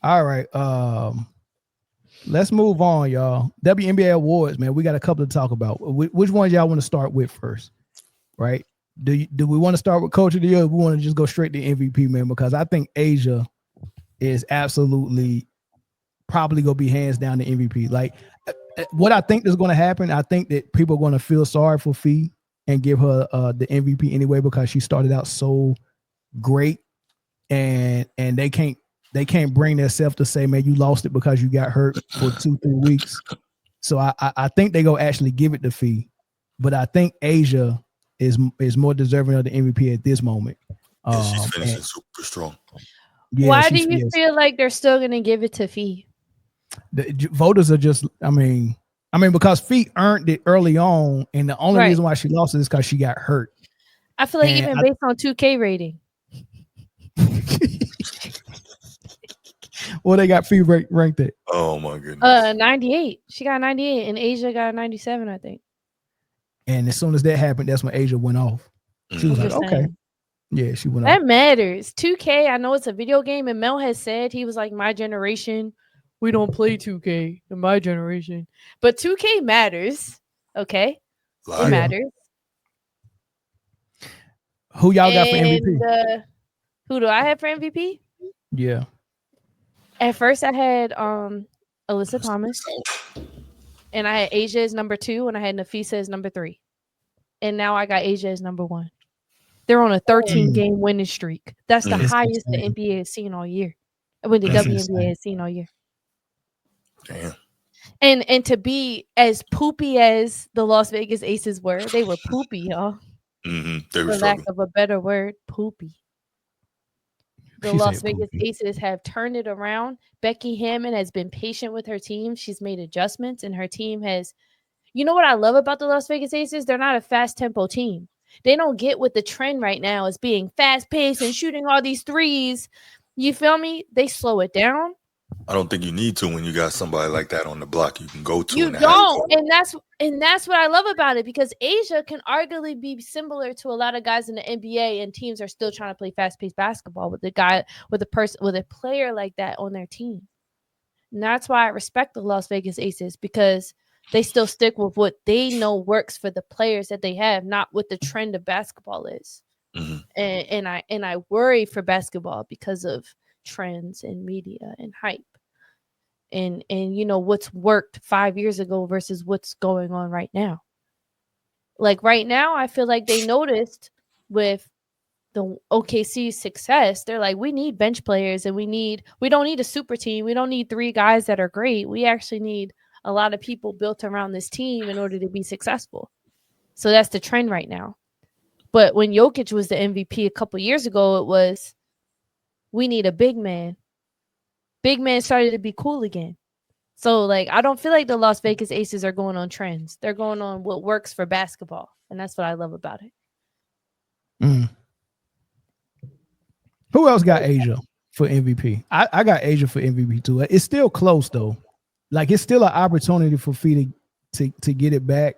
All right. Let's move on, y'all. WNBA awards, man. We got a couple to talk about. Which ones y'all want to start with first? Right? Do we want to start with Coach of the Year? Or we want to just go straight to MVP, man? Because I think Asia is absolutely probably gonna be hands down the MVP. Like, what I think is going to happen, I think that people are going to feel sorry for Fee and give her the MVP anyway because she started out so great, and they can't bring themselves to say, man, you lost it because you got hurt for 2-3 weeks. So I think they go actually give it to Fee, but I think Asia is more deserving of the MVP at this moment. She's finishing super strong. Yeah, why do you feel like they're still going to give it to Fee? The voters are just, I mean, because Fee earned it early on, and the only reason why she lost it is because she got hurt. I feel like even based on 2K rating. Well, they got Fee ranked at. Oh my goodness. 98. She got 98, and Asia got 97, I think. And as soon as that happened, that's when Asia went off. She was like, okay. Yeah, she went off. That matters. 2K, I know it's a video game, and Mel has said, he was like, my generation, we don't play 2K in my generation. But 2K matters. Okay? It matters. Who y'all got for MVP? Who do I have for MVP? Yeah. At first, I had Alyssa Thomas. And I had Asia as number 2, and I had Nafisa as number 3. And now I got Asia as number 1. They're on a 13-game winning streak. That's the highest the NBA has seen all year. When the WNBA has seen all year. Damn. And to be as poopy as the Las Vegas Aces were, they were poopy, y'all. For lack of a better word, poopy. The Las Vegas Aces have turned it around. Becky Hammond has been patient with her team. She's made adjustments, and her team has. You know what I love about the Las Vegas Aces? They're not a fast tempo team. They don't get with the trend right now as being fast paced and shooting all these threes. You feel me? They slow it down. I don't think you need to when you got somebody like that on the block you can go to. You don't, and that's what I love about it, because Asia can arguably be similar to a lot of guys in the NBA, and teams are still trying to play fast-paced basketball with a player like that on their team. And that's why I respect the Las Vegas Aces, because they still stick with what they know works for the players that they have, not what the trend of basketball is. And I worry for basketball because of trends and media and hype and you know what's worked 5 years ago versus what's going on right now. Like right now, I feel like they noticed with the OKC's success, they're like, we need bench players, and we don't need a super team. We don't need 3 guys that are great. We actually need a lot of people built around this team in order to be successful. So that's the trend right now. But when Jokic was the MVP a couple years ago, it was, we need a big man. Big man started to be cool again. So, like, I don't feel like the Las Vegas Aces are going on trends. They're going on what works for basketball. And that's what I love about it. Who else got Asia for MVP? I got Asia for MVP too. It's still close, though. Like, it's still an opportunity for Fee to get it back.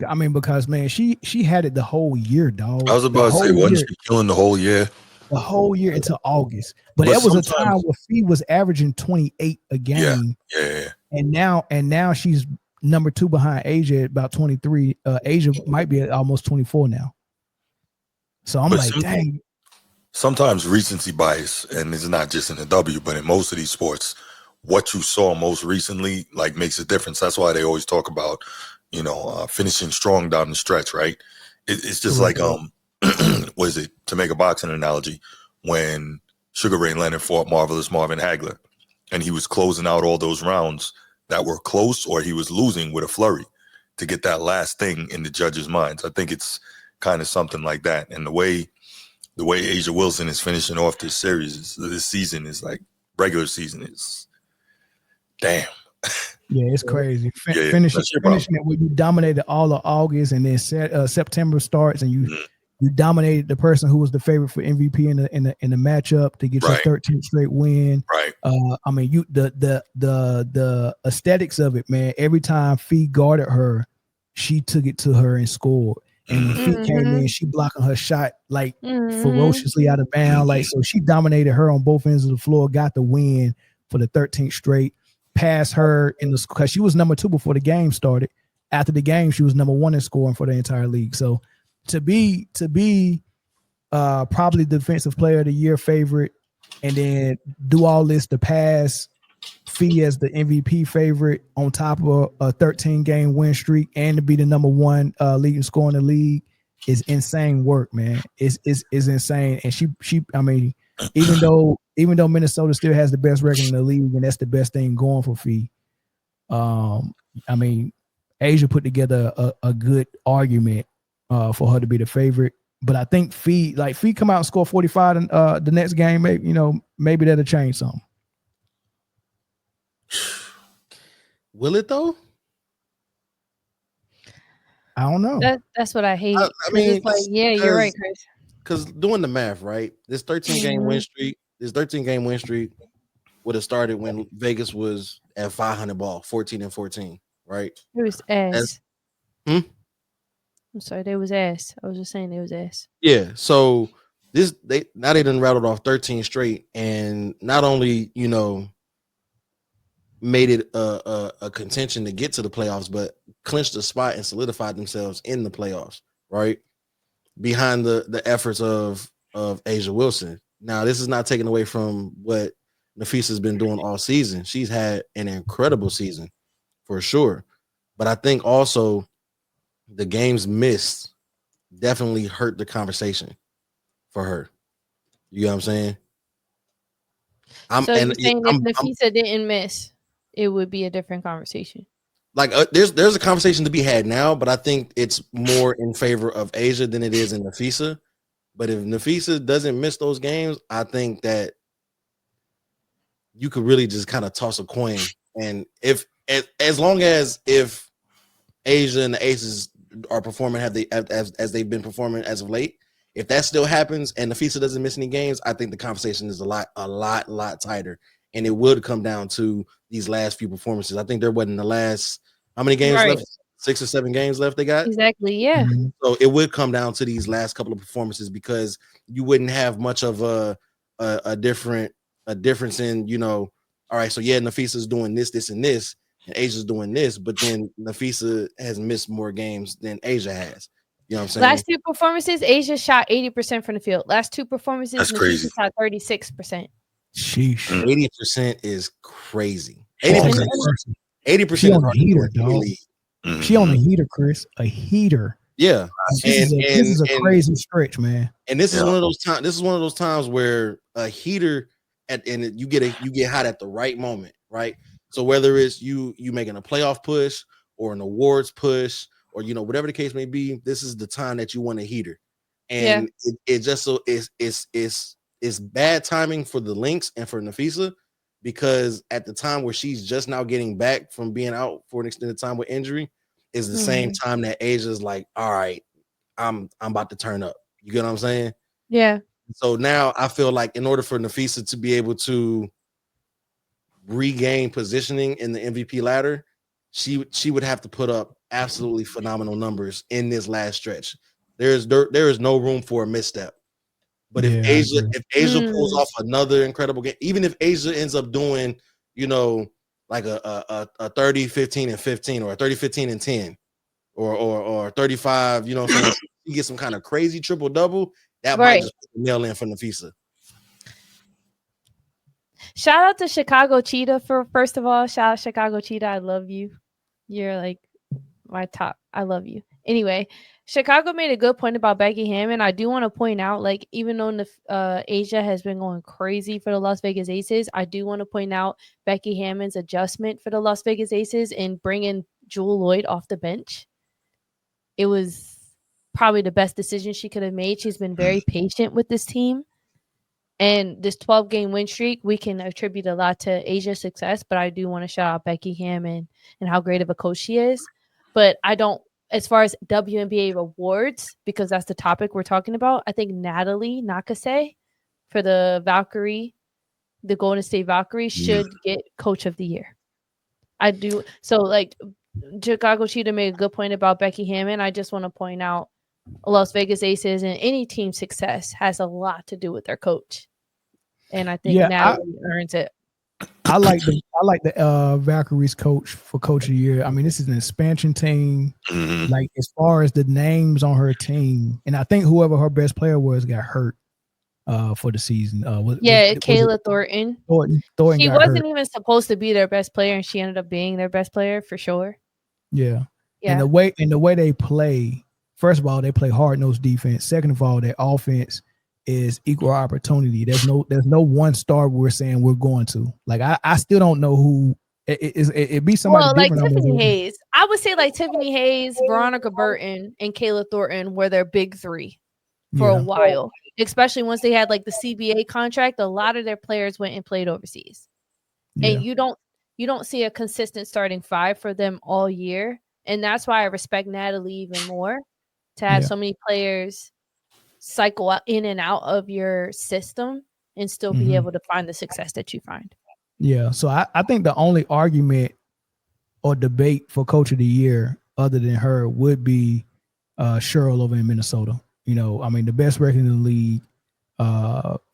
I mean, because, man, she had it the whole year, dog. I was about to say, wasn't she killing the whole year? The whole year until August. But that was a time where Fee was averaging 28 a game. Yeah. And now she's number 2 behind Asia at about 23. Asia might be at almost 24 now. So I'm dang. Sometimes recency bias, and it's not just in the W, but in most of these sports, what you saw most recently like makes a difference. That's why they always talk about, finishing strong down the stretch, right? It's just like what is it, to make a boxing analogy, when Sugar Ray Leonard fought Marvelous Marvin Hagler, and he was closing out all those rounds that were close, or he was losing with a flurry to get that last thing in the judges' minds. I think it's kind of something like that. And the way Asia Wilson is finishing off this season is like regular season is damn. Yeah, it's crazy. Finishing it where you dominated all of August, and then September starts, and you dominated the person who was the favorite for MVP in the matchup to get your 13th straight win. Right. I mean, the aesthetics of it, man. Every time Fee guarded her, she took it to her and scored. And when Fee came in, she blocking her shot like ferociously out of bounds. Like, so she dominated her on both ends of the floor, got the win for the 13th straight. Passed her in the, because she was number 2 before the game started. After the game, she was number 1 in scoring for the entire league. So to be probably defensive player of the year favorite, and then do all this to pass Fee as the MVP favorite on top of a 13-game win streak and to be the number 1 leading scorer in the league is insane work, man. It's insane. And she I mean, even though Minnesota still has the best record in the league and that's the best thing going for Fee, I mean, Asia put together a good argument for her to be the favorite. But I think Fee come out and score 45 in the next game, maybe that'll change something. Will it though? I don't know. That's what I hate. I mean, it's like, yeah, you're right, Chris. Because doing the math, right? This 13-game win streak would have started when Vegas was at 500 ball, 14-14, right? It was ass. I'm sorry, they was ass. I was just saying they was ass. Yeah. So they done rattled off 13 straight, and not only made it a contention to get to the playoffs, but clinched the spot and solidified themselves in the playoffs, right? Behind the efforts of Asia Wilson. Now, this is not taken away from what Nafisa's been doing all season. She's had an incredible season for sure. But I think also the games missed definitely hurt the conversation for her. You know what I'm saying? So you're saying if Nafisa didn't miss, it would be a different conversation. Like there's a conversation to be had now, but I think it's more in favor of Asia than it is in Nafisa. But if Nafisa doesn't miss those games, I think that you could really just kind of toss a coin. And if Asia and the Aces are performing as they've been performing as of late, if that still happens and Nafisa doesn't miss any games, I think the conversation is a lot tighter. And it would come down to these last few performances. I think there wasn't the last, how many games left? 6 or 7 games left they got? Exactly, yeah. So it would come down to these last couple of performances because you wouldn't have much of a difference in, all right, so yeah, Nafisa's doing this, and this, and Asia's doing this, but then Nafisa has missed more games than Asia has. You know what I'm saying? Last 2 performances, Asia shot 80% from the field. Last 2 performances, that's crazy. Nafisa shot 36%. Sheesh. 80% is crazy. 80%. 80% she on a heater, dog. She on a heater, Chris. A heater. Yeah. This is a crazy stretch, man. And this is one of those times. This is one of those times where a heater you get hot at the right moment, right? So whether it's you making a playoff push or an awards push or whatever the case may be, this is the time that you want a heater. And it just so it's bad timing for the Lynx and for Nafisa because at the time where she's just now getting back from being out for an extended time with injury is the same time that Asia's like, all right, I'm about to turn up. You get what I'm saying? Yeah. So now I feel like in order for Nafisa to be able to regain positioning in the MVP ladder, she would have to put up absolutely phenomenal numbers in this last stretch. There is no room for a misstep. But if Asia pulls off another incredible game, even if Asia ends up doing, like a 30, 15, and 15 or a 30, 15, and 10 or 35, you know what I'm saying? You get some kind of crazy triple double, that might just put the nail in for Nafisa. Shout out to Chicago Cheetah first of all. Shout out Chicago Cheetah. I love you. You're like my top. I love you. Anyway, Chicago made a good point about Becky Hammon. I do want to point out, like, even though Asia has been going crazy for the Las Vegas Aces, I do want to point out Becky Hammon's adjustment for the Las Vegas Aces in bringing Jewel Lloyd off the bench. It was probably the best decision she could have made. She's been very patient with this team. And this 12-game win streak, we can attribute a lot to Asia's success, but I do want to shout out Becky Hammon and how great of a coach she is. But I don't, as far as WNBA awards, because that's the topic we're talking about, I think Natalie Nakase for the Valkyrie, the Golden State Valkyrie, should get Coach of the Year. I do. So, like, Chicago Cheetah made a good point about Becky Hammon. I just want to point out Las Vegas Aces and any team's success has a lot to do with their coach. And I think Yeah, Natalie earns it. I like the Valkyries coach for coach of the year. I mean, this is an expansion team. Mm-hmm. Like as far as the names on her team, and I think whoever her best player was got hurt for the season. Kayla Thornton. Thornton She got wasn't hurt. even supposed to be their best player, and she ended up being their best player for sure. Yeah. Yeah. And the way they play, first of all, they play hard-nosed defense. Second of all, their offense is equal opportunity. There's no one star we're saying we're going to. Like I still don't know who it'd be somebody different. Like Tiffany Hayes. I would say like Tiffany Hayes, Veronica Burton, and Kayla Thornton were their big three for a while. Especially once they had like the CBA contract, a lot of their players went and played overseas. Yeah. And you don't see a consistent starting five for them all year. And that's why I respect Natalie even more, to have so many players cycle in and out of your system and still be able to find the success that you find. Yeah. So I think the only argument or debate for coach of the year other than her would be Cheryl over in Minnesota. You know, I mean, the best record in the league.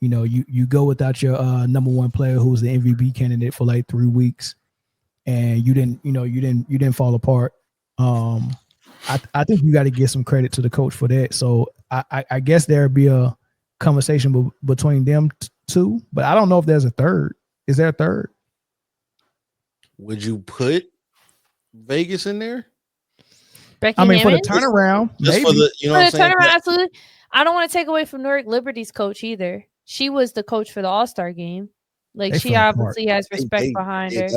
You know, you go without your number one player who's the MVP candidate for like 3 weeks, and you didn't fall apart. I think you got to give some credit to the coach for that. So I guess there'd be a conversation between them two, but I don't know if there's a third. Is there a third? Would you put Vegas in there? Becky I mean, Hammond? for the turnaround, just maybe. for the, you know, for the turnaround, absolutely. I don't want to take away from New York Liberty's coach either. She was the coach for the All-Star game. Like, she obviously has respect behind her.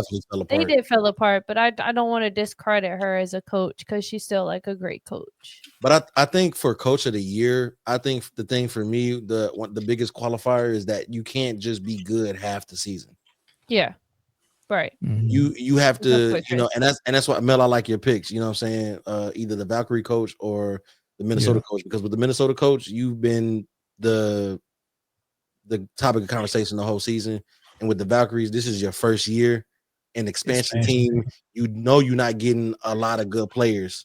They did fall apart, but I don't want to discredit her as a coach because she's still like a great coach. But I think for coach of the year, I think the thing for me, the biggest qualifier is that you can't just be good half the season. Yeah. Right. You have to, you know, and that's why, Mel, I like your picks. You know what I'm saying? Either the Valkyrie coach or the Minnesota coach, because with the Minnesota coach, you've been the topic of conversation the whole season. And with the Valkyries, this is your first year in expansion team. You know you're not getting a lot of good players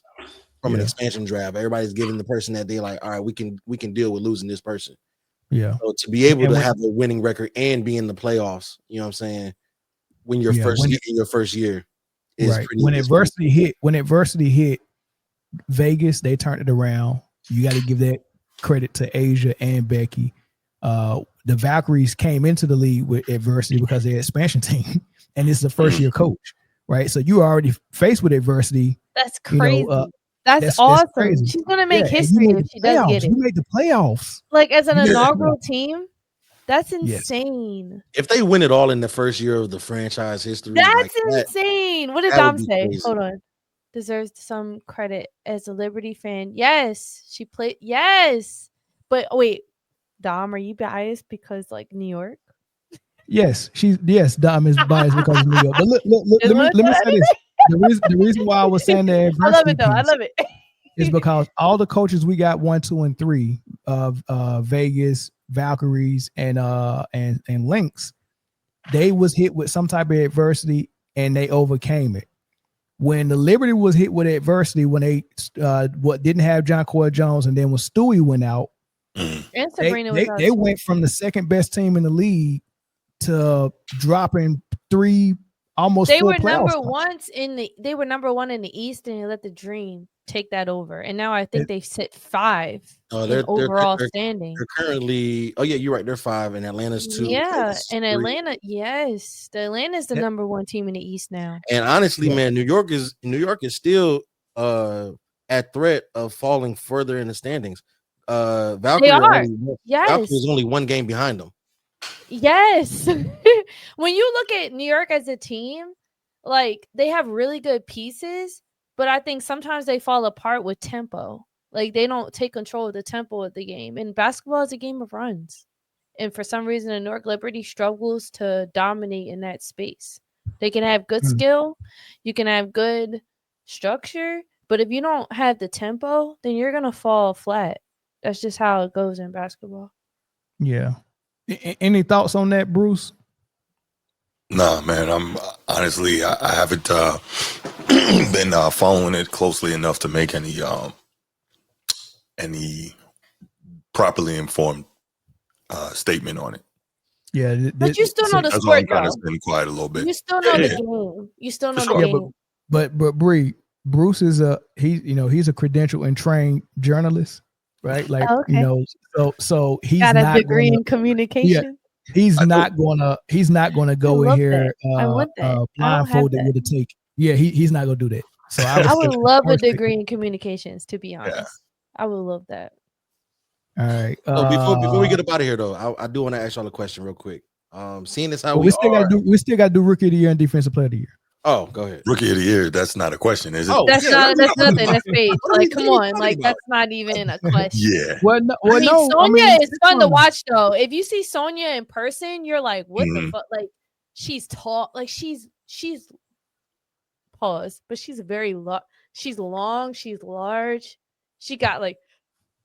from an expansion draft. Everybody's giving the person that they like, all right, we can deal with losing this person. Yeah. So to be able to have a winning record and be in the playoffs, you know what I'm saying? When you're in your first year is right. When adversity hit Vegas, they turned it around. You got to give that credit to Asia and Becky. The Valkyries came into the league with adversity because they're expansion team, and it's the first year coach, right? So you are already faced with adversity. That's crazy. You know, that's awesome. Crazy. She's gonna make history if she does get it. You made the playoffs, like as an inaugural team. That's insane. If they win it all in the first year of the franchise history, that's insane. What did Dom say? Crazy. Hold on. Deserves some credit as a Liberty fan. Yes, she played. Yes, but wait, Dom, are you biased because like New York? Yes, Dom is biased because of New York. But let me say this: the reason why I was saying that, I love it though. I love it. Is because all the coaches we got 1, 2, and 3 of Vegas, Valkyries, and Lynx, they was hit with some type of adversity and they overcame it. When the Liberty was hit with adversity, when they didn't have John Coy Jones, and then when Stewie went out, and Sabrina they went from the second best team in the league to dropping 3, almost 4 playoff spots. They were number 1 in the East, and they let the Dream take that over, and now I think they sit 5 in overall standing. They're currently, you're right, they're 5, and Atlanta's 2. Yeah, and Atlanta, yes, the Atlanta's the number 1 team in the East now. And honestly, man, New York is still at threat of falling further in the standings. Valkyrie is only 1 game behind them. Yes. When you look at New York as a team, like they have really good pieces. But I think sometimes they fall apart with tempo. Like they don't take control of the tempo of the game. And basketball is a game of runs. And for some reason, the New York Liberty struggles to dominate in that space. They can have good skill. You can have good structure. But if you don't have the tempo, then you're going to fall flat. That's just how it goes in basketball. Yeah. Any thoughts on that, Bruce? Nah, man. I'm honestly, I haven't been following it closely enough to make any any properly informed statement on it. Yeah, But you still know the That's why sport, I'm kind of though. staying quiet a little bit. You still know the Yeah. game. You still know For the sure. Yeah, game. but Bree, Bruce is he's a credentialed and trained journalist, right? Like Oh, okay. so he's Got a not degree gonna, in communication. he's I do. not gonna go in love here that. I want that. I don't have blindfolded that. with a take. Yeah, he's not gonna do that. So I I would respect love a first thing. degree in communications, to be honest. I would love that. All right. So before we get up out of here, though, I do want to ask y'all a question real quick. Seeing as how we still gotta do rookie of the year and defensive player of the year. Oh, go ahead. Rookie of the year. That's not a question, is it? Oh, That's yeah, that's nothing. That's Paige. What are Like, we come on. talking Like, about? that's not even a question. Yeah. Well, Sonya is fun to watch, though. If you see Sonya in person, you're like, what the Mhm. fuck? Like, she's tall. Like, she's pause, but she's she's long, she's large. She got like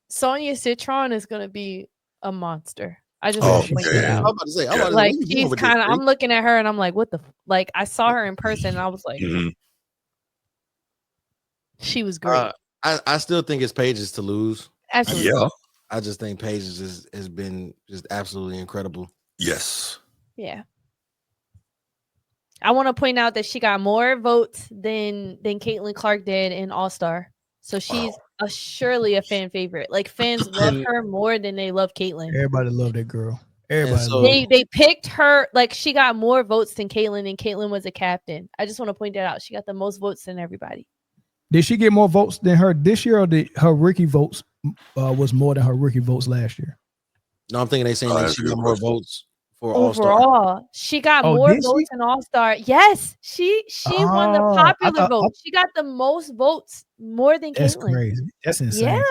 Sonya Citron is gonna be a monster. I just want to point that yeah. I'm out. about to say, Yeah. Like, where you she's going with this, kind of. Bree? I'm looking at her and I'm like, what the like? I saw her in person and I was like, Mhm. she was great. I still think it's Paige's to lose. Absolutely. Yeah. I just think Paige's has been just absolutely incredible. Yes. Yeah. I want to point out that she got more votes than Caitlin Clark did in All Star. So she's surely a fan favorite. Like, fans love her more than they love Caitlin. Everybody love that girl. Everybody so- love her. They picked her, like, she got more votes than Caitlin, and Caitlin was a captain. I just want to point that out. She got the most votes than everybody. Did she get more votes than her this year, or did her rookie votes was more than her rookie votes last year? No, I'm thinking they saying that she got more votes for All-Star. Overall, she got more votes in All-Star. Yes, she won the popular vote. She got the most votes, more than That's Caitlin. crazy. That's insane.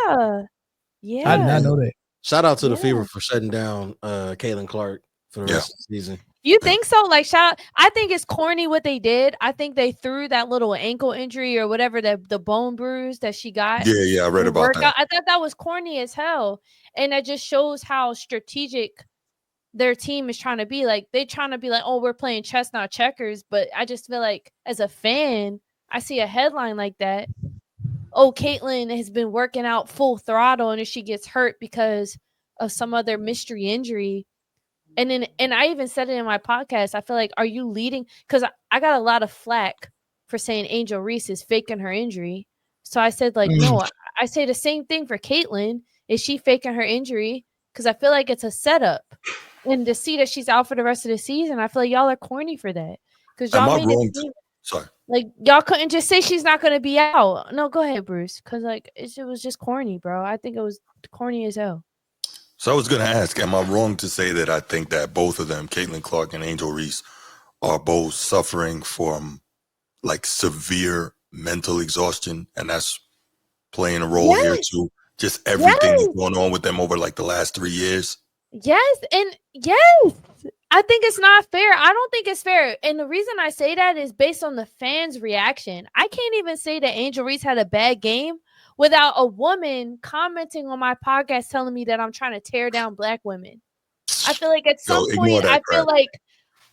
Yeah. I did not know that. Shout out to the Fever for shutting down Caitlin Clark for the rest of the season. You think so? Like, shout out. I think it's corny what they did. I think they threw that little ankle injury or whatever, the bone bruise that she got. Yeah, I read about that. I thought that was corny as hell. And that just shows how strategic their team is trying to be. Like, they're trying to be like, oh, we're playing chess, not checkers. But I just feel like, as a fan, I see a headline like that. Oh, Caitlin has been working out full throttle, and if she gets hurt because of some other mystery injury. And I even said it in my podcast. I feel like, are you leading? Because I got a lot of flack for saying Angel Reese is faking her injury. So I said, like, no, I say the same thing for Caitlin. Is she faking her injury? Because I feel like it's a setup. And to see that she's out for the rest of the season, I feel like y'all are corny for that. Because y'all made it seem like y'all couldn't just say she's not going to be out. No, go ahead, Bruce. Because, like, it was just corny, bro. I think it was corny as hell. So I was going to ask, am I wrong to say that I think that both of them, Caitlin Clark and Angel Reese, are both suffering from like severe mental exhaustion, and that's playing a role here too? Just everything that's going on with them over like the last 3 years. Yes, and yes, I think it's not fair. I don't think it's fair. And the reason I say that is based on the fans' reaction. I can't even say that Angel Reese had a bad game without a woman commenting on my podcast telling me that I'm trying to tear down Black women. I feel like at some point, I feel like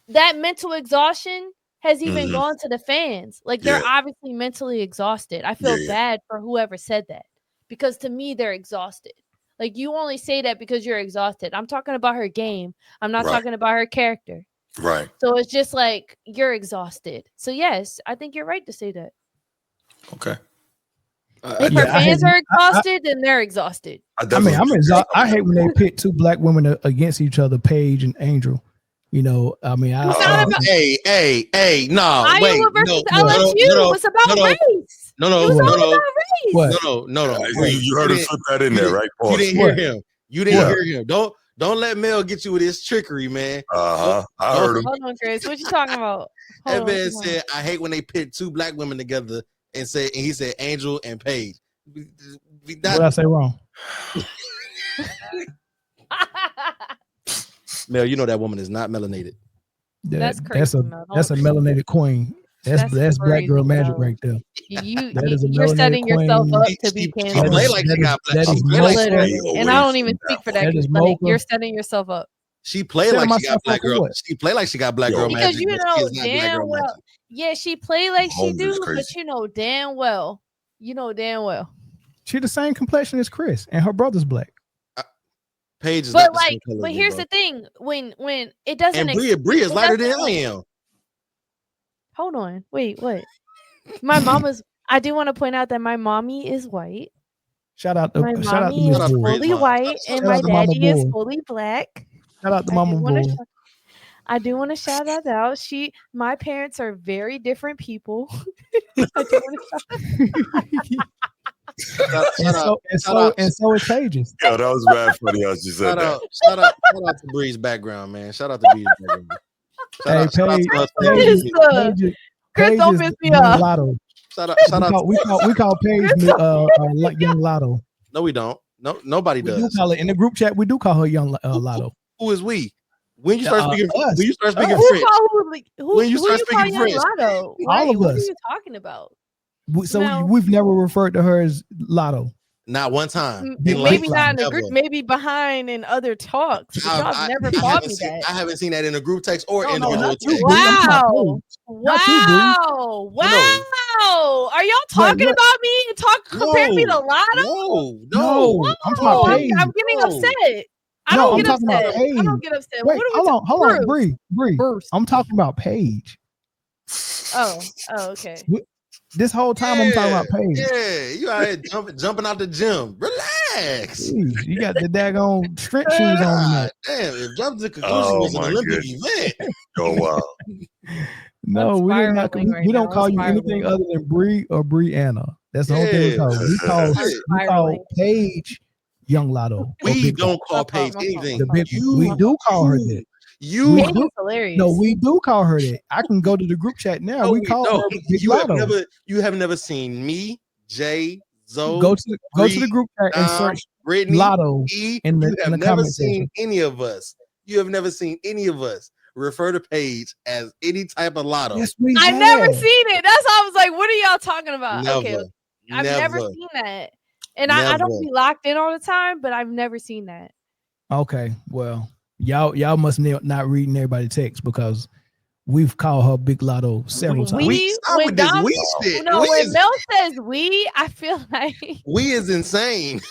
that mental exhaustion has even gone to the fans. Like, they're obviously mentally exhausted. I feel bad for whoever said that, because to me, they're exhausted. Like, you only say that because you're exhausted. I'm talking about her game. I'm not talking about her character. Right. So it's just like, you're exhausted. So yes, I think you're right to say that. Okay. If her fans are exhausted, then they're exhausted. I'm exhausted. I hate when they pit two Black women against each other, Paige and Angel. You know, I mean, hey, no, Iowa versus LSU. It's about race. No. You heard him slip that in there, right? You didn't hear him. You didn't hear him. Don't let Mel get you with his trickery, man. I heard him. Hold on, Chris. What you talking about? That man said, I hate when they pit two Black women together and he said Angel and Paige. What did I say wrong? Mel, you know that woman is not melanated. That's crazy. That's a melanated queen. That's Black girl magic right there. You're setting yourself up to be canceled. She play like she got black. And I don't even speak for that. Like, you're setting yourself up. She played like she got black girl. She played like she got black girl because magic. You know damn well. Yeah, she played like she do, but you know damn well. She the same complexion as Chris, and her brother's black. Paige is But not the same like, color but as me, here's bro. the thing: when it doesn't, And Bria is lighter than I am. Hold on, wait, what? My mama's. I do want to point out that my mommy is white. Shout out to My Miss mommy is Bull. fully white, and Shout my out to Mama daddy is Bull. fully black. Shout out to Mama Bull. I do want to shout that out. My parents are very different people. I do want to and so is Pages. Yo, that was bad funny as you said that. Shout out to Bree's background, man. Shout out to Bree's background. Shout out to us. Chris, don't piss me off. Lotto. Shout out. We call Paige Young Lotto. No, we don't. No, nobody does. We do call it in the group chat. We do call her Young Lotto. Who is we? When you start speaking, us. when you start speaking French, when you start speaking French, Lotto? All of what us. are you talking about? So we've never referred to her as Lotto. Not one time. Maybe not in the group. Maybe behind in other talks. I've never called me that. I haven't seen that in a group text or individual text. Wow! Wow! Are y'all talking about me and comparing me to Lotto? No. I'm talking about Paige. I'm getting upset. I don't get upset. Wait, hold on, Bree. I'm talking about Paige. Oh, okay. This whole time I'm talking about Paige. Yeah, you out here jumping out the gym. Relax. Jeez, you got the daggone strength shoes on. Damn, if jumping to conclusion was an Olympic event. Oh wow. No, we don't call you anything other than Bree or Brianna. That's the whole thing we call. We call Paige Young Lotto. We don't call Paige anything. We do call her that. Hilarious. No, we do call her that. I can go to the group chat now. No, we call her Big Lotto. You have never seen me, Jay, Zoe. Go to the group chat and search Britne, Lotto in the comment section. Any of us. You have never seen any of us refer to Paige as any type of Lotto. Yes, I've never seen it. That's why I was like, what are y'all talking about? Never, I've never seen that. And I don't be locked in all the time, but I've never seen that. Okay, well, y'all must not reading everybody's text because we've called her Big Lotto several times. When Mel says we, I feel like we is insane.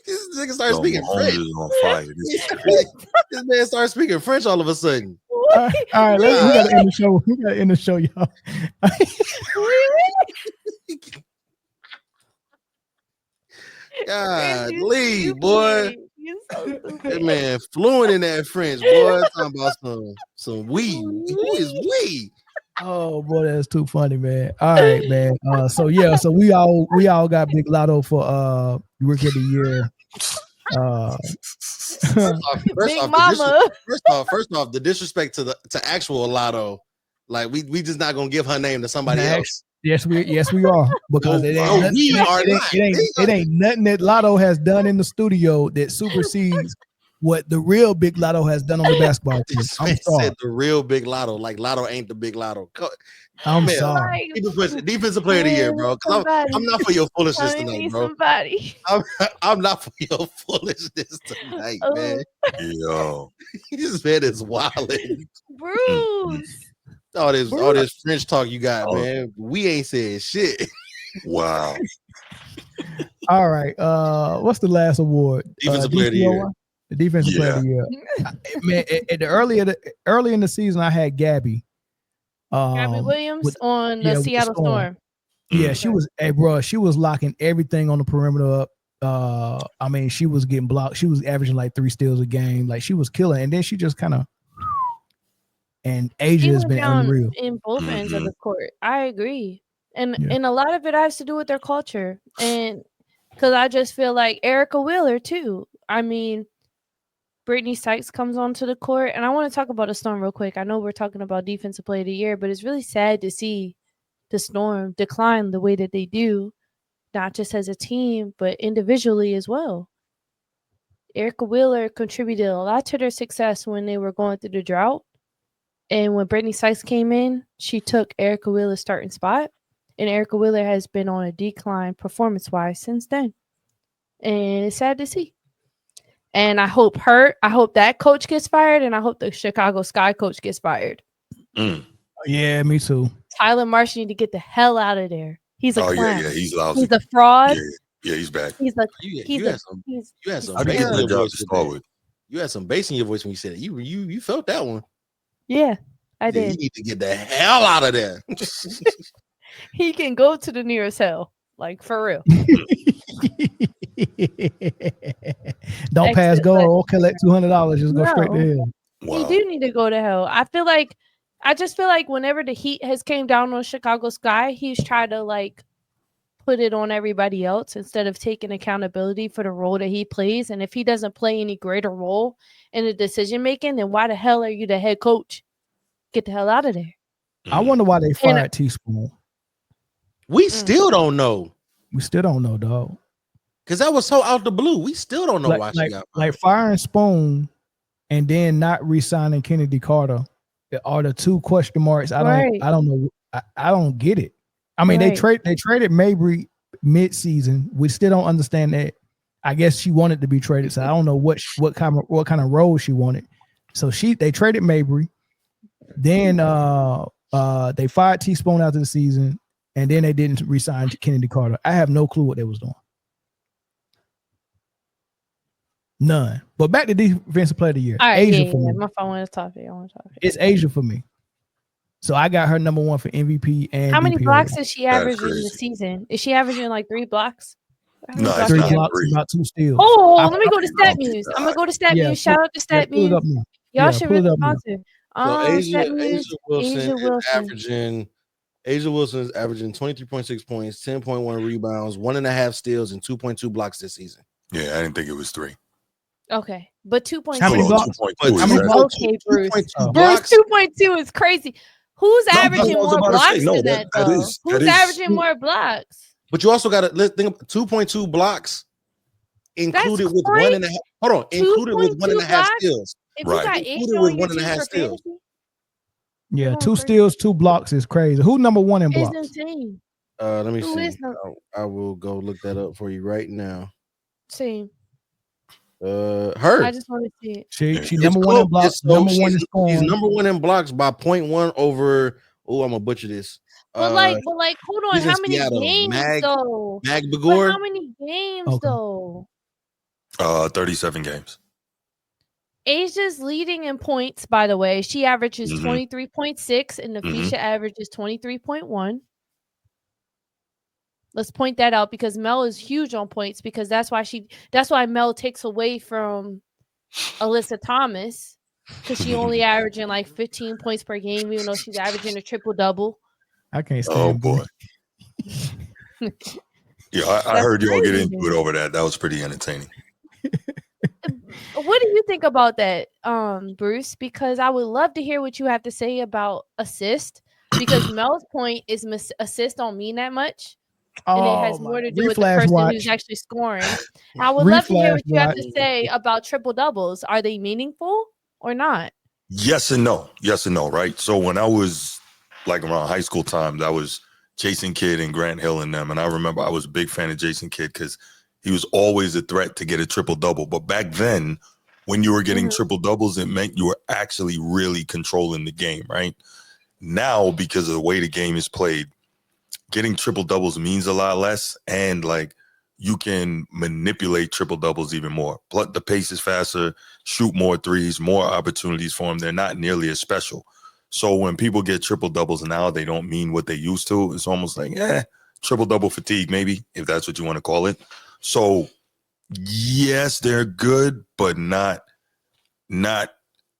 This nigga started speaking French. On fire. This man started speaking French all of a sudden. All right, we gotta end the show. We gotta end the show, y'all. God, leave, boy. That man fluent in that French, boy. Talking about some we. Who is we? Oh boy, that's too funny, man. All right, man. So we all got Big Lotto for Rookie of the Year. First off, the disrespect to actual Lotto, like we just not gonna give her name to somebody else. Yes, we are, because it ain't nothing that Lotto has done in the studio that supersedes what the real Big Lotto has done on the basketball team. I'm sorry. Said the real Big Lotto, like Lotto ain't the Big Lotto. I'm sorry. Defensive player of the year, bro. I'm not for your foolishness tonight, bro. I'm not for your foolishness tonight, man. Yo, this man is wilding. Bruce. All this French talk you got, man. We ain't saying shit. Wow. All right. What's the last award? Defensive player of the year. The defensive player of the year. Man, at the early in the season, I had Gabby. Gabby Williams on the Seattle Storm. Yeah, she was. Hey, bro, she was locking everything on the perimeter up. I mean, she was getting blocked. She was averaging like 3 steals a game. Like, she was killing. And then she just kind of. And Asia has been unreal in both ends of the court. I agree, and a lot of it has to do with their culture, and because I just feel like Erica Wheeler too. I mean, Brittany Sykes comes onto the court, and I want to talk about the Storm real quick. I know we're talking about defensive player of the year, but it's really sad to see the Storm decline the way that they do, not just as a team but individually as well. Erica Wheeler contributed a lot to their success when they were going through the drought. And when Brittany Sykes came in, she took Erica Wheeler's starting spot. And Erica Wheeler has been on a decline performance-wise since then. And it's sad to see. And I hope that coach gets fired, and I hope the Chicago Sky coach gets fired. Yeah, me too. Tyler Marsh need to get the hell out of there. He's a clown. Yeah, he's lousy. He's a fraud. Yeah, he's back. He's like You had some I didn't bass get in the your job voice to with start that. with. You had some bass in your voice when you said it. You felt that one. Yeah, I Yeah, did. you need to get the hell out of there. He can go to the nearest hell, like for real. Don't pass Exit go left. or collect $200. Just go straight to No. hell. He Wow. do need to go to hell. I just feel like whenever the heat has came down on Chicago Sky, he's tried to like put it on everybody else instead of taking accountability for the role that he plays. And if he doesn't play any greater role in the decision making, then why the hell are you the head coach? Get the hell out of there. I wonder why they fired Teaspoon. We still don't know. We still don't know, dog. Because that was so out the blue. We still don't know why she got fired. Like firing Spoon and then not re-signing Kennedy Carter are the two question marks. I don't know. I don't get it. I mean, they traded Mabry mid-season. We still don't understand that. I guess she wanted to be traded, so I don't know what kind of role she wanted. So they traded Mabry. Then they fired Teaspoon after the season, and then they didn't re-sign Kennedy Carter. I have no clue what they was doing. None. But back to defensive player of the year. All right, Asia for me. My phone went off. It's Asia for me. So I got her number one for MVP and how many DPOY. blocks is she averaging crazy. this season? Is she averaging like 3 blocks? No, it's 3 not blocks, 3. about 2 steals. Oh, let me go to Stat Muse. I'm gonna go to Stat Yeah, Muse. Shout out to Stat pull it Muse. up now. Y'all Yeah, should pull it really up now. sponsor. So Stat Muse, Asia Wilson is averaging 23.6 points, 10.1 rebounds, 1.5 steals, and 2.2 blocks this season. Yeah, I didn't think it was 3. Okay, but 2.2. How many Oh, blocks? 2.2 How many is blocks? Okay, Bruce. 2.2 Bruce, blocks. 2.2 is crazy. Who's No, averaging that's what I was more about to say. blocks No, than that that, though? is- Who's that is- averaging more blocks? But you also got to think of 2.2 blocks included with crazy. 1.5. Hold on, included with 2.2 1.5 blocks? steals. If Right. you got Included 8 with on your 1.5 team for steals. fantasy, Yeah, Come on, 2 Chris. steals, 2 blocks is crazy. Who number one in it's blocks? insane. Let me Who see. is I will go look that up for you right now. Same. Her. I just want to see it. She It's number one in blocks. Number one in She's scoring. number one in blocks by 0.1 over. Oh, I'm gonna butcher this. But hold on. he's in How many Seattle. games though? Mag But Bagor. how many games Okay. though? 37 games. Asia's leading in points, by the way. She averages Mhm. 23.6 and Nafisha averages 23.1. Let's point that out because Mel is huge on points because that's why Mel takes away from Alyssa Thomas because she only averaging like 15 points per game, even though she's averaging a triple-double. I can't stand Oh boy. Yeah, I heard y'all get into it over that. That was pretty entertaining. What do you think about that, Bruce? Because I would love to hear what you have to say about assist. Because Mel's point is assist don't mean that much, and it has more to do with the person who's actually scoring. I would love to hear what you have to say about triple doubles. Are they meaningful or not? Yes and no. Yes and no, right? So when I was like around high school times, I was Jason Kidd and Grant Hill and them. And I remember I was a big fan of Jason Kidd because he was always a threat to get a triple-double. But back then, when you were getting triple-doubles, it meant you were actually really controlling the game, right? Now, because of the way the game is played, getting triple-doubles means a lot less. And, like, you can manipulate triple-doubles even more. Plus, the pace is faster, shoot more threes, more opportunities for them. They're not nearly as special. So when people get triple-doubles now, they don't mean what they used to. It's almost like, triple-double fatigue, maybe, if that's what you want to call it. So, yes, they're good, but not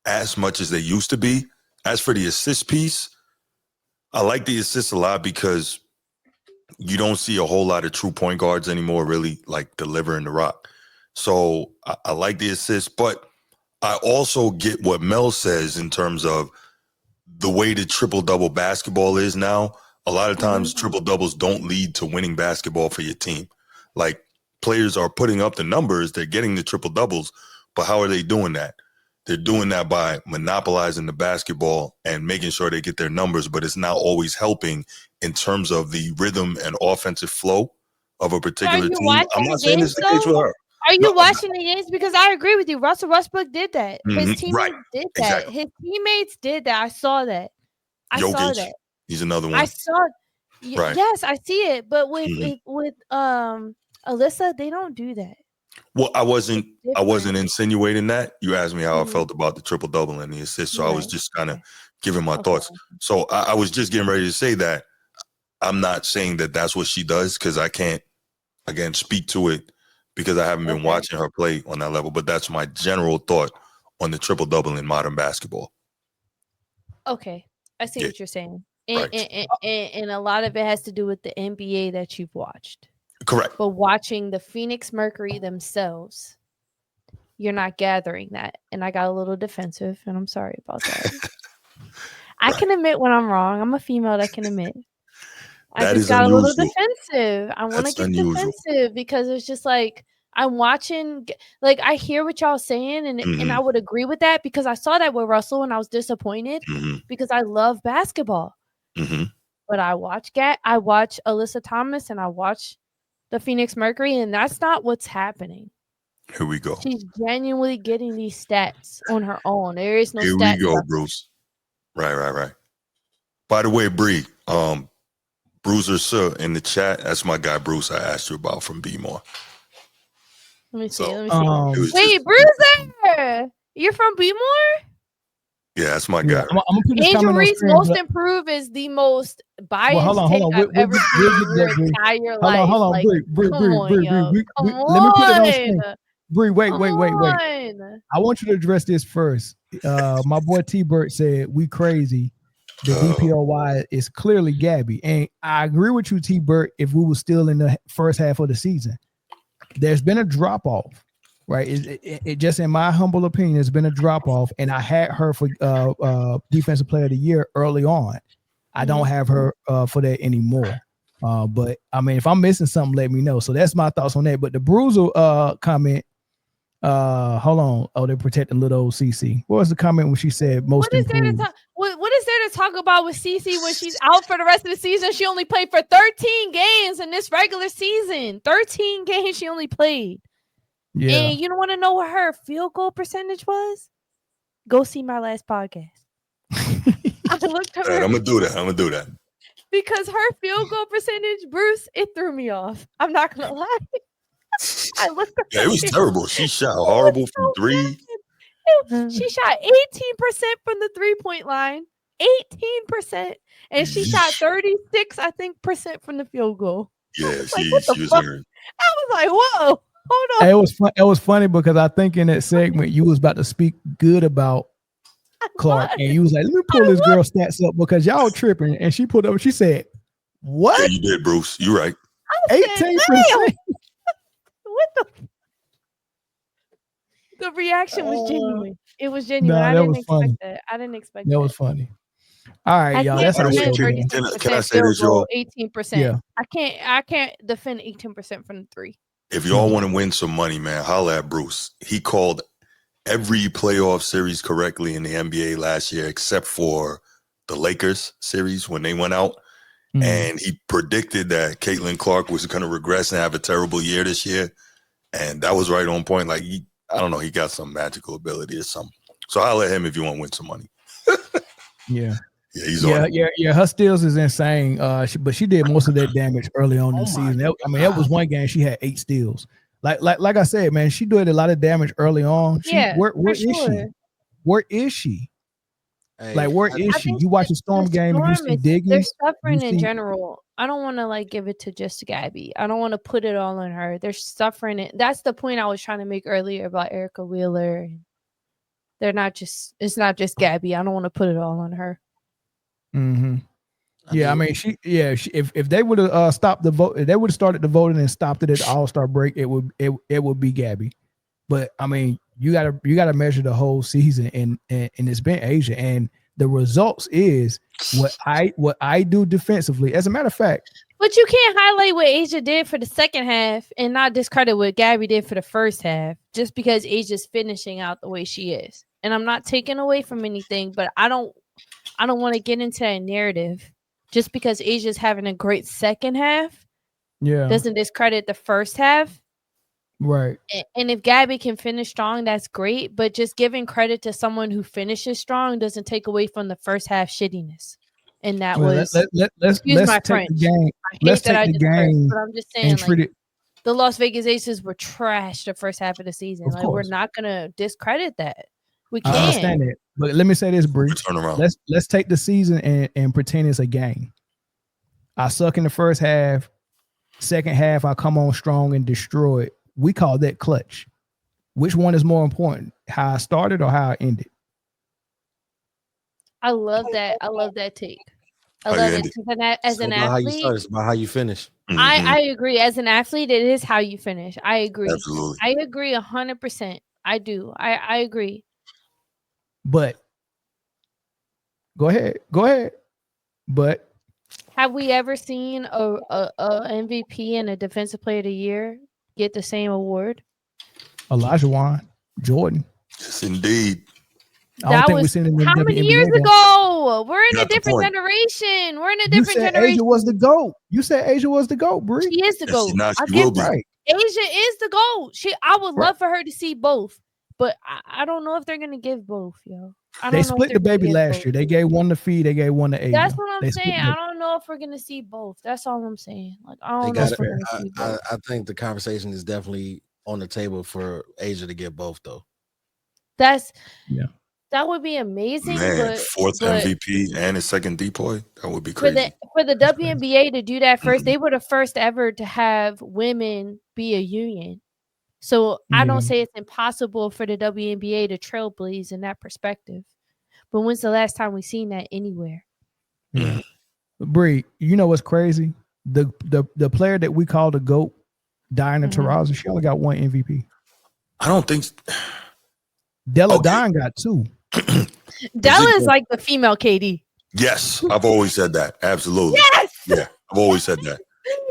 as much as they used to be. As for the assist piece, I like the assist a lot because you don't see a whole lot of true point guards anymore really like delivering the rock. So I like the assist, but I also get what Mel says in terms of the way the triple-double basketball is now. A lot of times triple-doubles don't lead to winning basketball for your team. Like, players are putting up the numbers, they're getting the triple-doubles, but how are they doing that? They're doing that by monopolizing the basketball and making sure they get their numbers, but it's not always helping in terms of the rhym and offensive flow of a particular team. I'm not saying this is the case with her. Are you watching the games? Because I agree with you. Russell Westbrook did that. His teammates did that. Exactly. His teammates did that. I saw that. Saw that. He's another one. I saw. Yes, I see it. But with Alyssa, they don't do that. Well, I wasn't Different. insinuating that. You asked me how I Mhm. felt about the triple double and the assist, so I was Right. just kind of giving my Okay. thoughts. So I was just getting ready to say that I'm not saying that that's what she does because I can't, again, speak to it because I haven't been Okay. watching her play on that level. But that's my general thought on the triple double in modern basketball. Okay. I see Yeah. what you're saying. Right. And a lot of it has to do with the NBA that you've watched. Correct. But watching the Phoenix Mercury themselves, you're not gathering that. And I got a little defensive, and I'm sorry about that. I Right. can admit when I'm wrong. I'm a female that can admit. I That just is got a little unusual. defensive. I want to That's get unusual. defensive because it's just like I'm watching, like I hear what y'all saying, and Mhm. I would agree with that because I saw that with Russell and I was disappointed Mhm. because I love basketball. Mhm. But I watch Alyssa Thomas and I watch the Phoenix Mercury, and that's not what's happening. Here we go. She's genuinely getting these stats on her own. There is no Here stat we go, check. Bruce. Right. By the way, Bree, Bruiser Sir in the chat. That's my guy Bruce I asked you about from B-More. Let me see. So, Let me see. it was Wait, just- Bruiser, you're from B-More? Yeah, that's my Yeah, guy. I'm gonna put this Angel comment on Reese screen. Most but- Improved is the most biased Well, hold on. take I've We'll ever get seen in to your that, Bree. entire life. Hold on. Like, Bree, come on, yo. Let me put it on screen. Bree, wait. Come on. I want you to address this first. My boy T-Bert said we crazy. The DPOY is clearly Gabby, and I agree with you, T-Bert. If we were still in the first half of the season, there's been a drop off, right? It just, in my humble opinion, has been a drop off, and I had her for Defensive Player of the Year early on. I don't have her for that anymore. But I mean, if I'm missing something, let me know. So that's my thoughts on that. But the Bruiser comment. Hold on. Oh, they're protecting little old CC. What was the comment when she said most improved? What is there to talk about with CC when she's out for the rest of the season? She only played for 13 games in this regular season. 13 games she only played. Yeah. And you don't want to know what her field goal percentage was? Go see my last podcast. I looked at her. I'm gonna do that. Because her field goal percentage, Bruce, it threw me off. I'm not gonna lie. I looked at it was terrible. She shot horrible from three. She shot 18% from the 3-point line. 18%. And she shot 36, I think, percent from the field goal. Yeah, she was fuck? hurt. I was like, whoa, hold on. It was funny because I think in that segment you was about to speak good about Clark, and you was like, let me pull this girl stats up because y'all tripping. And she pulled up and she said, what? Yeah, you did, Bruce. You're right. 18%. What the reaction was genuine. It was genuine. Nah, I that didn't was expect funny. that. I didn't expect That was funny. All right, y'all. I That's can't our show. defend Man. 36% Can I say field this, y'all? goal, 18%. Yeah. I can't defend 18% from the three. If y'all want to win some money, man, holla at Bruce. He called every playoff series correctly in the NBA last year, except for the Lakers series when they went out. And he predicted that Caitlin Clark was going to regress and have a terrible year this year. And that was right on point. Like, I don't know, he got some magical ability or something. So I'll let him if you want to win some money. Yeah. Yeah, he's on it. Yeah. Her steals is insane. But she did most of that damage early on in the season. That was one game she had 8 steals. Like I said, man, she did a lot of damage early on. Where is she? Where is she? Hey, where is she? You watch the Storm game and you see Diggins. They're suffering in general. I don't want to give it to just Gabby. I don't want to put it all on her. They're suffering it. That's the point I was trying to make earlier about Erica Wheeler. They're not just. It's not just Gabby. I don't want to put it all on her. Mm-hmm. Yeah, I mean, if they would have stopped the vote, if they would have started the voting and stopped it at the All-Star break, it would be Gabby. But I mean, you gotta measure the whole season, and it's been Asia, and the results is what I do defensively. As a matter of fact, but you can't highlight what Asia did for the second half and not discredit what Gabby did for the first half, just because Asia's finishing out the way she is. And I'm not taking away from anything, but I don't want to get into a narrative just because Asia's having a great second half. Yeah, doesn't discredit the first half. Right. And if Gabby can finish strong, that's great. But just giving credit to someone who finishes strong doesn't take away from the first half shittiness. And that was let's take the game. Let's take the game but I'm just saying, and treat it. the Las Vegas Aces were trash the first half of the season. Of Like, we're course. not gonna discredit that. We I can't. understand that. But let me say this, Bree. Turn around. Let's take the season and pretend it's a game. I suck in the first half. Second half, I come on strong and destroy it. We call that clutch. Which one is more important? How I started or how I ended? I love that. I love that take. I How you love it. ended. As an about how you athlete, start, it's about how you finish. Mhm. I agree. As an athlete, it is how you finish. I agree. Absolutely. I agree 100%. I do. I agree. But go ahead. But Have we ever seen a MVP and a Defensive Player of the Year get the same award? Elijah Wan, Jordan. Yes, indeed. I don't think we've seen it in the how many WNBA years though. ago? We're in Not a the different point. generation. We're in a You different said generation. Asia was the GOAT. You said Asia was the GOAT, Bree. She is the Yes, GOAT. now I she give will be. Right. Asia is the GOAT. I would Right. love for her to see both, but I don't know if they're gonna give both, yo. I They don't know if split the they're gonna baby give last both. year. They gave one to Fee. They gave one to Asia. That's what I'm They split saying. the I don't know if we're gonna see both. That's all I'm saying. Like, I They don't know if got we're fair. gonna see both. I think the conversation is definitely on the table for Asia to get both, though. That's Yeah. That would be amazing, Man, but fourth MVP and a second depoy. That would be for crazy. the WNBA to do that first, they were the first ever to have women be a union. So I Yeah. don't say it's impossible for the WNBA to trailblaze in that perspective. But when's the last time we've seen that anywhere? Yeah. Bree, you know what's crazy? The player that we call the GOAT, Diana Taurasi, she only got one MVP. I don't think. Della Okay. Don got two. Della is like the female KD. Yes, I've always said that. Absolutely. Yes. Yeah, I've always said that.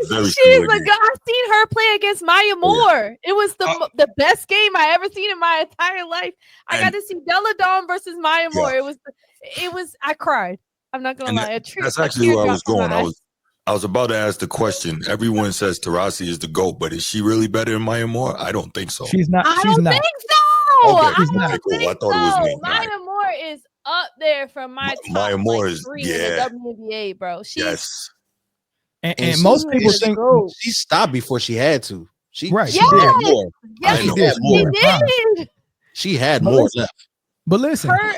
Very She's similar like, game. I've seen her play against Maya Moore. It was the best game I ever seen in my entire life. I got to see Della Dawn versus Maya Moore. It was. I cried. I'm not gonna lie. That's actually where I was going. I was about to ask the question. Everyone says Taurasi is the GOAT, but is she really better than Maya Moore? I don't think so. She's not. I She's don't not. think so. Okay, I don't okay, cool. think I thought it was me. Maya Moore is up there from my top Maya Moore is 3 in the WNBA, bro. Yes. And most people think she stopped before she had to. She Right. She had more. Yes, I know. she did more. she did. She had But more listen, left. But listen, Her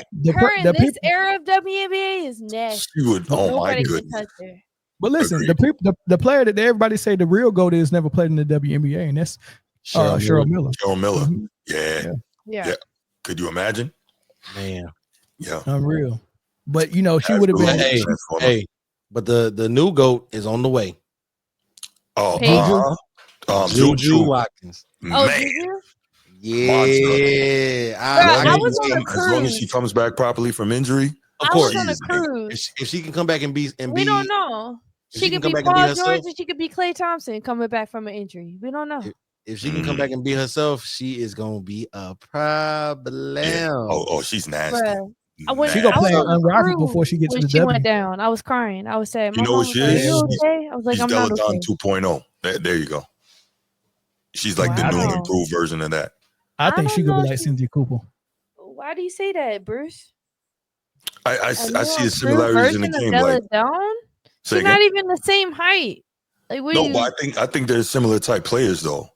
in the this people. era of WNBA is nasty. She would. Oh my Nobody can goodness. touch her. But listen, Agreed. the player that everybody say the real GOAT is never played in the WNBA, and that's Cheryl Miller. Cheryl Miller. Mhm. Yeah. Could you imagine? Man. Yeah. Unreal. But you know, she would have been. Hey, but the new GOAT is on the way. Oh, Paige. Juju Watkins. Oh, Man. Juju? Yeah. I was on a As long as cruise. she comes back properly from injury, Of I course. was on a She's amazing. cruise. If she can come back and be We don't know. if She she could can be come back and be Paul herself- George and she could be Klay Thompson coming back from an injury. We don't know. if she can come back and be herself, she is gonna be a problem. Yeah. Oh, she's nasty. Bruh. She I gonna was play on a unrivaled cruise before she gets to when the she W. went down. I was crying. I was saying, You my know mom what was she like, is? "Are you okay?" I was like, She's "I'm not Deladon okay." 2.0. There you go. She's like the new Wow. improved version of that. I think don't she could know be if like she- Cynthia Cooper. Why do you say that, Bruce? I A see new the improved similarities in the version of game. Della Like, Dawn? say She's again? not even the same height. Like, what do No, you? but I think they're similar type players though.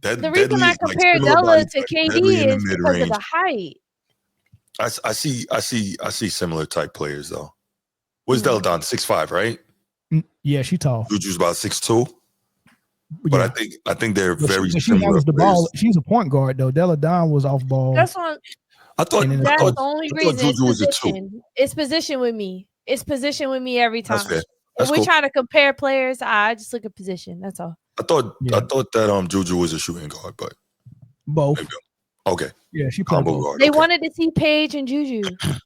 The reason I compare similar Della body to type, deadly KD in the is because of mid-range. the height. I see similar type players though. What's Deladon? 6'5", right? Yeah, she tall. Juju's about 6'2". But Yeah. I think they're But very she similar handles the players. ball. She's a point guard though. Della Don was off ball. That's one. I thought And then That's thought- the only I thought reason. It's Juju was a 2. position. It's position with me. It's position with me every time. That's fair. If That's we cool. try to compare players, I just look at position. That's all. I thought Yeah. that Juju was a shooting guard, but both. maybe. Okay. Yeah, she played Combo both. guard. They okay. wanted to see Paige and Juju,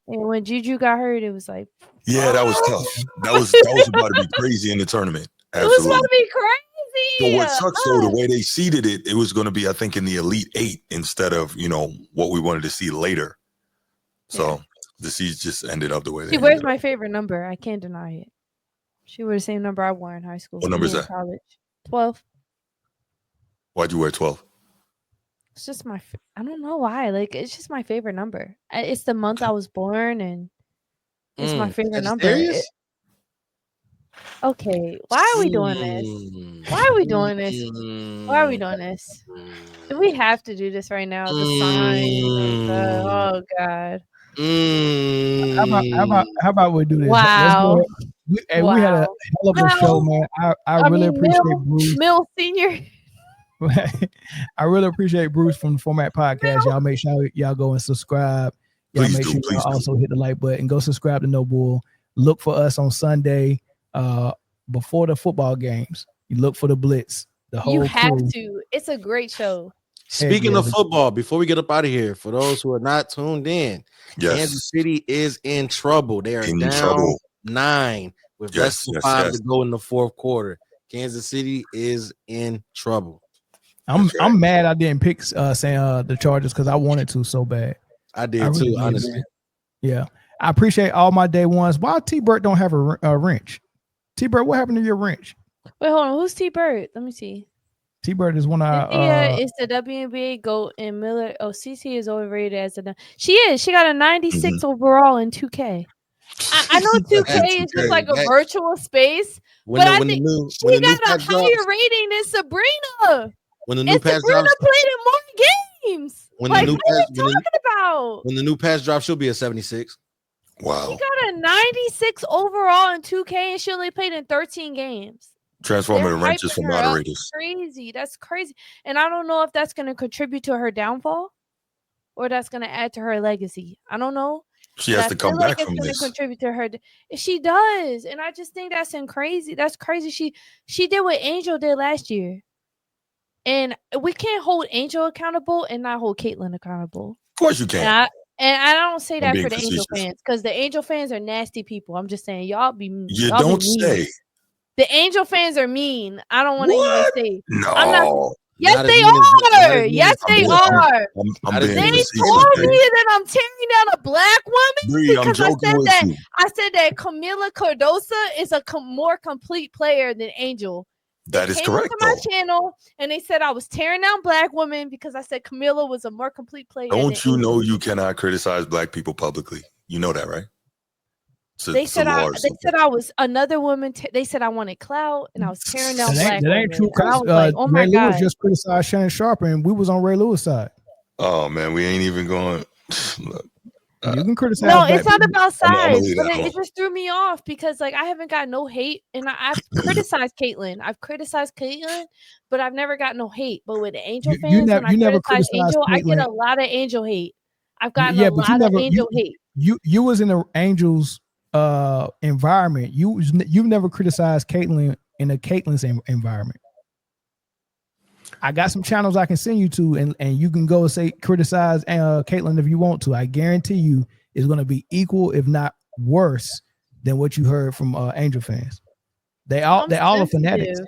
and when Juju got hurt, it was like, Yeah, that was tough. That was about to be crazy in the tournament. it was about Absolutely. to be crazy. But what sucks though, the way they seeded it, it was going to be, I think, in the Elite 8 instead of what we wanted to see later. So the seeds just ended up the way they She wears ended my up. favorite number. I can't deny it. She wore the same number I wore in high school. What number is in that? College 12. Why'd you wear 12? It's just I don't know why. Like, it's just my favorite number. It's the month I was born, and it's my favorite number. Sagittarius? Okay, why are we doing this? Why are we doing this? Why are we doing this? Do we have to do this right now? The sign. Oh God. How about we do this? Let's go Wow. ahead. We had a hell of a show, man. I really appreciate Bruce. Mill Senior. I really appreciate Bruce from the Format Podcast. Y'all make sure y'all go and subscribe. Y'all make sure y'all also hit the like button. Go subscribe to No Bull. Look for us on Sunday before the football games. You look for the Blitz. The whole You have crew. to. It's a great show. Speaking of football, before we get up out of here, for those who are not tuned in, Kansas City is in trouble. They are down 9 with less than 5 to go in the fourth quarter. Kansas City is in trouble. I'm mad I didn't pick the Chargers because I wanted to so bad. I did too, honestly. Yeah. I appreciate all my day ones. Why T-Bert don't have a wrench? T-Bert, what happened to your wrench? Wait, hold on. Who's T-Bert? Let me see. T-Bird is one of our is the WNBA GOAT and Miller. Oh, CC is overrated as a. She is. She got a 96 overall in 2K. I know 2K is just like a virtual space, but I think she got a higher rating than Sabrina. When the new pass Sabrina played in more games. When like, the new what are you talking about? When the new pass drops, she'll be a 76. Wow. She got a 96 overall in 2K and she only played in 13 games. Transformative wrenches for moderators. Crazy. That's crazy. And I don't know if that's going to contribute to her downfall or that's going to add to her legacy. I don't know. She has to come back from this. Contribute to her. She does. And I just think that's crazy. That's crazy. She did what Angel did last year. And we can't hold Angel accountable and not hold Caitlyn accountable. Of course you can. And I don't say that for the Angel fans because the Angel fans are nasty people. I'm just saying y'all be You don't say. The Angel fans are mean. I don't want to even say. No. I'm not, yes, they are. Yes, they are. They told me that I'm tearing down a black woman because I said that Camila Cardosa is a more complete player than Angel. That is correct. To my channel, and they said I was tearing down black women because I said Camila was a more complete player. Don't you know you cannot criticize black people publicly? You know that, right? They said I was another woman. They said I wanted clout, and I was tearing down black women. That ain't true. Like, oh my God. Lewis just criticized Shannon Sharp, and we was on Ray Lewis' side. Oh man, we ain't even going. Look, you can criticize. No, it's not about size. But it just threw me off because like I haven't got no hate, and I've criticized Caitlyn. But I've never got no hate. But with the Angel fans, when I criticize Angel, I get a lot of Angel hate. I've gotten a lot of Angel hate. You was in the Angels environment. You've never criticized Caitlyn in a Caitlyn's environment. I got some channels I can send you to, and you can go and criticize Caitlyn if you want to. I guarantee you it's going to be equal, if not worse, than what you heard from Angel fans. They all are fanatics.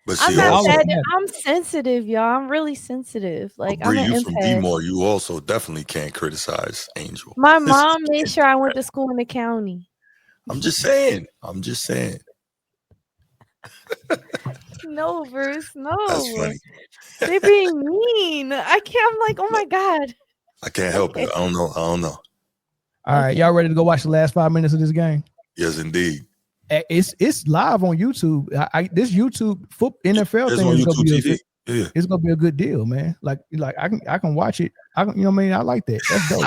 But I'm sensitive, y'all. I'm really sensitive. Like I'm an from D-Moore, you also definitely can't criticize Angel. My mom made sure I went to school in the county. I'm just saying. No, Bruce. No. That's funny. They're being mean. I can't. I'm like, oh my God. I can't help it. I don't know. All right, y'all ready to go watch the last 5 minutes of this game? Yes, indeed. It's live on YouTube. This YouTube NFL thing is gonna be it's gonna be a good deal, man. Like I can watch it. You know what I mean? I like that. That's dope.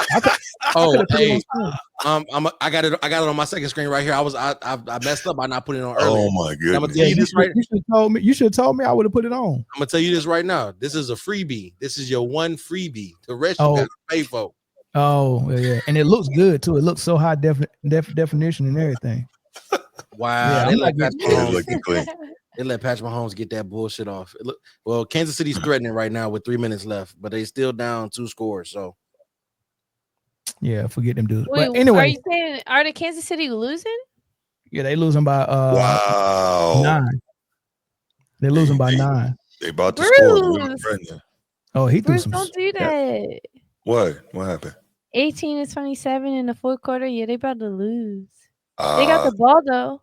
I got it on my second screen right here. I messed up by not putting it on earlier. Oh my goodness. I'm gonna tell you this right. You should have told me. I would have put it on. I'm gonna tell you this right now. This is a freebie. This is your one freebie. The rest you gotta pay for. Oh yeah, and it looks good too. It looks so high definition and everything. Wow, yeah, they let Patrick Mahomes get that bullshit off. Well, Kansas City's threatening right now with 3 minutes left, but they still down 2 scores. So yeah, forget them dudes. Wait, but anyway, are you saying are the Kansas City losing? Yeah, they losing by 9. They're losing by 9. They about to score. Oh, he threw Bruce, some. Don't do that. What happened? 18-27 in the fourth quarter. Yeah, they about to lose. They got the ball though.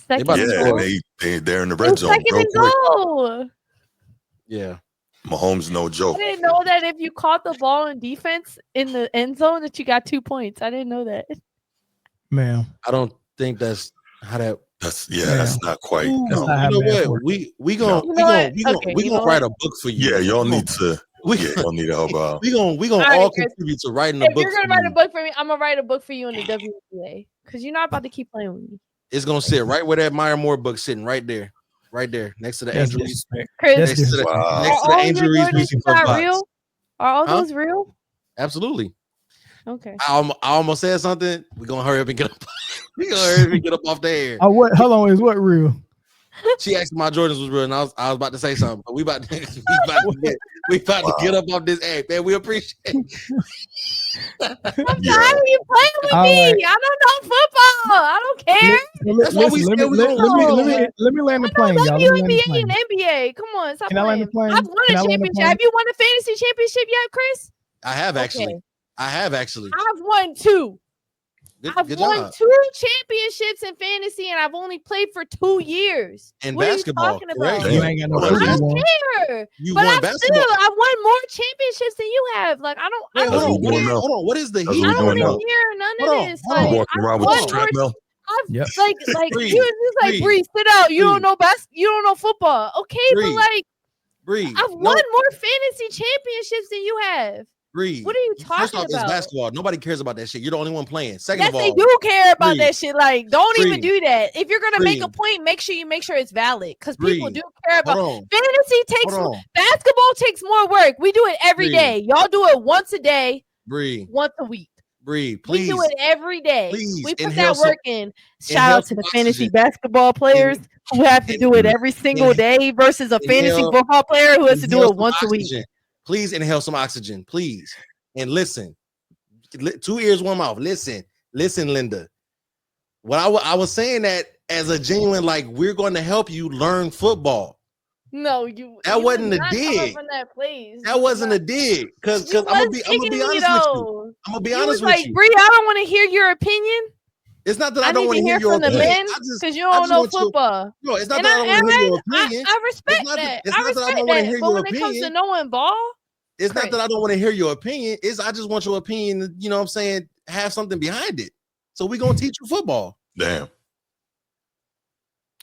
They're in the red zone. Second and goal. Yeah. Mahomes, no joke. I didn't know that if you caught the ball in defense in the end zone that you got 2 points. I didn't know that. Man, I don't think that's how that That's not quite. Ooh, No. I have You know math what? work. We gonna write a book for you. Yeah, y'all need to. We y'all need to help out. We gonna All all right, Chris. contribute to writing a If book. you're gonna write a book for me, I'm gonna write a book for you in the WNBA because you're not about to keep playing with me. It's gonna sit right where that Meyer Moore book sitting, right there, next to the That's Angel Reese. disrespect. Chris, That's Next to the, disrespect. Wow. next to are the all Angel your Reese Jordans Lucy you Puff got box. real? Are all Huh? those real? Absolutely. Okay. I almost said something. We're gonna hurry up and get up. We gonna hurry up and get up off the air. Oh, what? Hold on, is what real? She asked my Jordans was real, and I was about to say something, but we about to get up off this app, man. We appreciate it. I'm tired of you playing with All me. right. I don't know football. I don't care. That's why we Listen, said we gonna let me land the I know plane, y'all. Let me land the WNBA plane. and NBA. Come on, stop Can I land playing. the plane? I've won Can a I land the championship. plane? Have you won a fantasy championship yet, Chris? I have actually. Okay. I've won 2. I've Good won job. 2 championships in fantasy, and I've only played for 2 years. In What basketball, are you talking correct? about? You ain't got no Oh, proof that's you I won. don't care. You But won I've basketball. I've won more championships than you have. Like I don't Wait, That's want what we to doing hear. now. hold on. What is the That's heat? what I we don't doing want now. to hear none Hold of on, this. hold on. Like Walking I've around with won this more. treadmill. Yep. Like Bree, you was just like Bree, Bree, sit out. You Bree. don't know you don't know football. Okay, Bree, but like Bree, I've won more fantasy championships than you have. Bree. What are you First talking off, it's about? basketball. Nobody cares about that shit. You're the only one playing. Second Yes, of they all, do care about Bree, that shit. Like, don't even Bree, do that. If you're gonna make a Bree, point, make sure it's valid. Because people Bree, do care about hold on, fantasy takes hold on, basketball takes more work. We do it every Bree, day. Y'all do it once a day, Bree, once a week. Bree. We do Please, it every day. please We put inhale that some, work in. Shout inhale out to some the fantasy oxygen. basketball players who have to In, do it every single in, day versus a fantasy inhale, football player who has to do inhale it some once a week. oxygen. Please inhale some oxygen, please, and listen. 2 ears, 1 mouth. Listen, Linda. What I was saying that as a genuine, like, we're going to help you learn football. No, That wasn't a not dig. coming from that place. That wasn't a dig. Because I'm gonna be honest with you. I'm gonna be honest with like, you. Bree, I don't want to hear your opinion. It's not that I I don't need want to to hear your from the opinion. men because you don't know football. No, it's not And that I don't want to hear your opinion. I respect that. It's not that I don't want to hear But your when it comes to opinion. knowing ball, It's not that I don't want to hear your opinion. It's I just want your opinion. You know what I'm saying? Have something behind it. So we're gonna teach you football. Damn.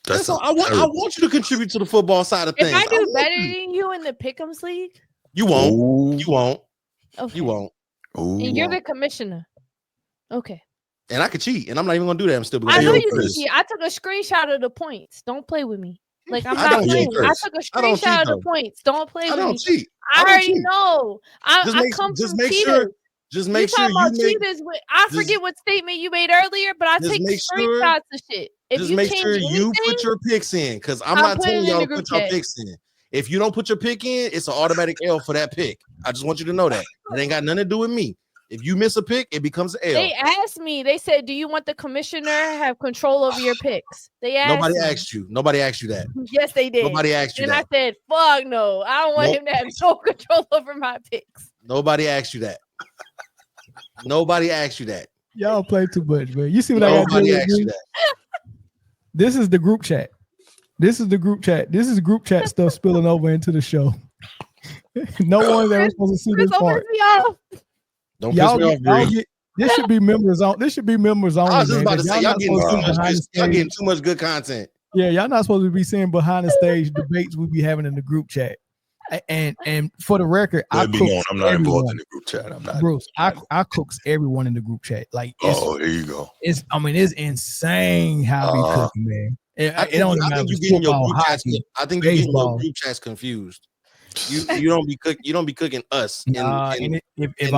That's all. I want you to contribute to the football side of things. If I do better than you in the Pick'ems League, you won't. Ooh. You won't. okay. You won't. Ooh. And you're the commissioner. Okay. And I could cheat, and I'm not even gonna do that. I'm still. I know you can Chris. cheat. I took a screenshot of the points. Don't play with me. Like I'm I not don't playing. cheat, I Chris. took a I don't screenshot cheat, of the though. points. Don't play I with don't me. cheat. I don't already cheat. know. I come just from make cheaters. sure. Just You make sure talking about you make. cheaters with I just- forget what statement you made earlier, but I just take make sure- screenshots of shit. If Just you make change sure you anything, put your picks in, because I'm I'm not putting telling it in y'all the to group put your chat. picks in. If you don't put your pick in, it's an automatic L for that pick. I just want you to know that. It ain't got nothing to do with me. If you miss a pick, it becomes an L. They asked me, they said, do you want the commissioner have control over your picks? They asked Nobody me. asked you. Nobody asked you that. Yes, they did. Nobody asked you And that. I said, fuck no. I don't want Nope. him to have no control over my picks. Nobody asked you that. Nobody asked you that. Y'all play too much, man. You see what I got to Nobody do? asked you that. This is the group chat. This is the group chat. This is group chat stuff spilling over into the show. No one's ever supposed to see Chris, this don't part. piss me off. Don't piss me off, Bree. This should be members on. This should be members only. I was just man, about to 'cause say, y'all not getting supposed to too see much behind good, the y'all stage. getting too much good content. Yeah, y'all not supposed to be seeing behind the stage debates we be having in the group chat. And for the record, I Let me cook know. I'm not everyone. involved in the group chat. I'm not. Bruce, I cooks everyone in the group chat. Like, Oh, here you go. it's insane how we cooking, man. I It don't even matter think if you it's getting your football, group chats. hockey, I think you getting your baseball. group chats confused. You don't be cooking us. If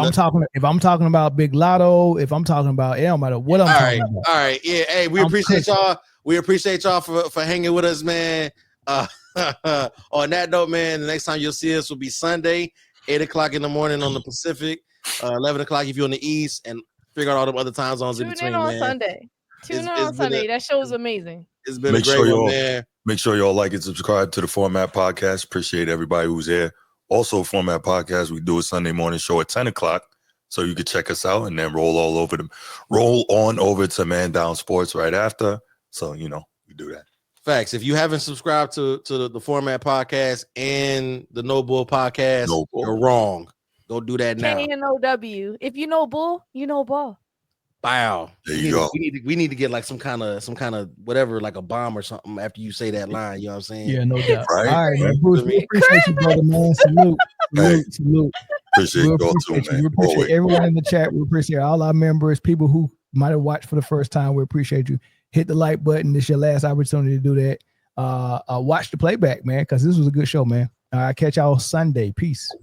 I'm talking about Big Lotto, if I'm talking about, it don't matter what I'm talking about. All right, yeah. Hey, we appreciate y'all. We appreciate y'all for hanging with us, man. On that note, man, the next time you'll see us will be Sunday, 8:00 in the morning on the Pacific, 11 o'clock if you're on the East, and figure out all the other time zones in between. Tune in on man. Sunday. Tune in on Sunday. That show is amazing. It's been a great one, man. Make sure y'all like and subscribe to the Format Podcast. Appreciate everybody who's here. Also, Format Podcast, we do a Sunday morning show at 10 o'clock. So you can check us out and then roll on over to Man Down Sports right after. So, we do that. Facts. If you haven't subscribed to the Format Podcast and the No Bull Podcast, you're wrong. Go do that now. KNOW. If you know bull, you know ball. Wow. There you go. We need to get like some kind of whatever, like a bomb or something after you say that line. You know what I'm saying? Yeah, no doubt. Right, All right, man. right. Bruce, we appreciate you, brother, man. Salute. Hey. Salute. Appreciate We y'all too, appreciate you. man. We appreciate Always. everyone in the chat. We appreciate all our members, people who might have watched for the first time. We appreciate you. Hit the like button. This is your last opportunity to do that. Watch the playback, man, because this was a good show, man. I'll catch y'all Sunday. Peace.